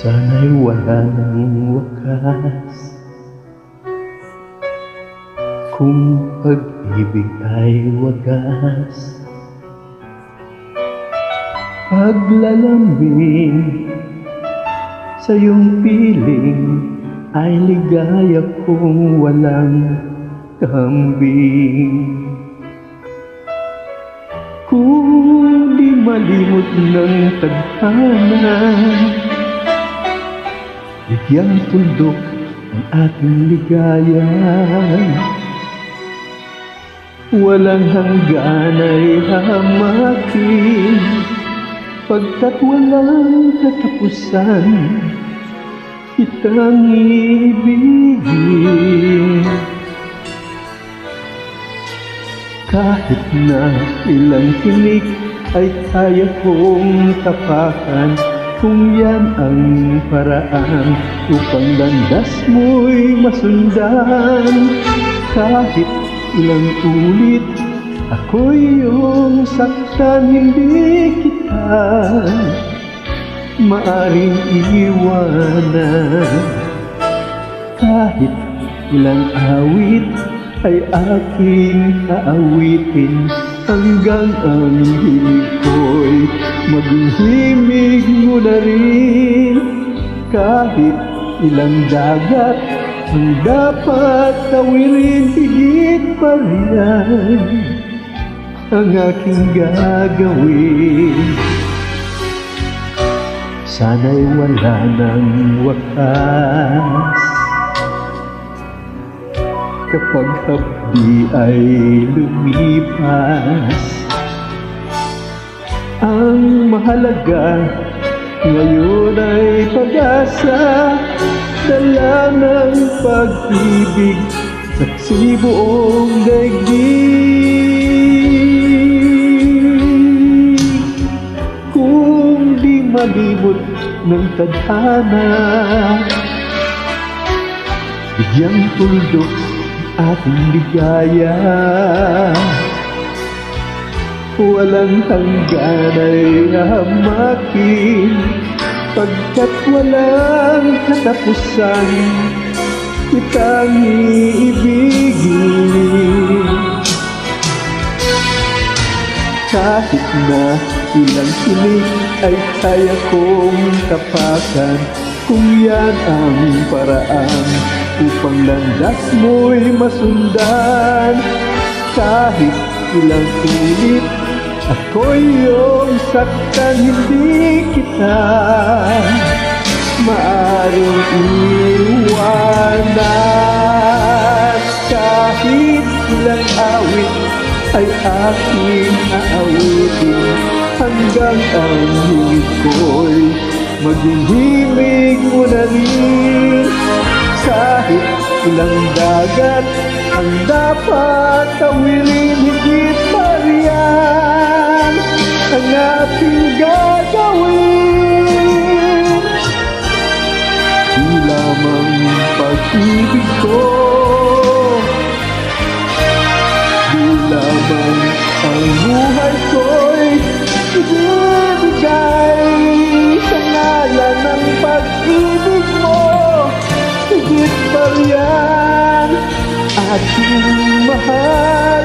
Sana'y wala ng wakas, kung pag-ibig ay wagas. Paglalambing sa iyong piling ay ligaya kung walang kambing. Kung di malimot ng tadhana, bigyang tuldok ang ating ligaya. Walang hanggan ay hamakin, pagkat walang katapusan kitang ibigin. Kahit na ilang tinik ay kaya kong tapakan, kung yan ang paraan upang landas mo'y masundan. Kahit ilang ulit ako'y iyong saktan, hindi kita maaring iwanan. Kahit ilang awit ay aking aawitin, hanggang ang hilig ko'y maging himig mo na rin. Kahit ilang dagat ang dapat tawirin, higit pa riyan ang aking gagawin. Sana'y wala ng wakas, kapag hapdi ay lumipas. Ang mahalaga ngayon ay pag-asa, dala ng pag-ibig sa buong daigdig. Kung di malimot ng tadhana, bigyang tuldok ating ligaya. Walang hanggan ay hamakin, pagkat walang katapusan kitang iibigin. Kahit na ilang tinig ay kaya kong tapakan, kung yan ang paraan upang landas mo'y masundan. Kahit ilang ulit ako'y iyong saktan, hindi kita maaring iwanan. Kahit ilang awit ay aking aawitin, hanggang ang hingit ko'y maging himig mo na rin. Kahit ilang dagat ang dapat tawirin, higit pa riyan ang ating gagawin. Di lamang pag-ibig ko, di lamang ang buhay ko'y ibibigay sa ngalan ng pag-ibig mo. Higit pa riyan aking mahal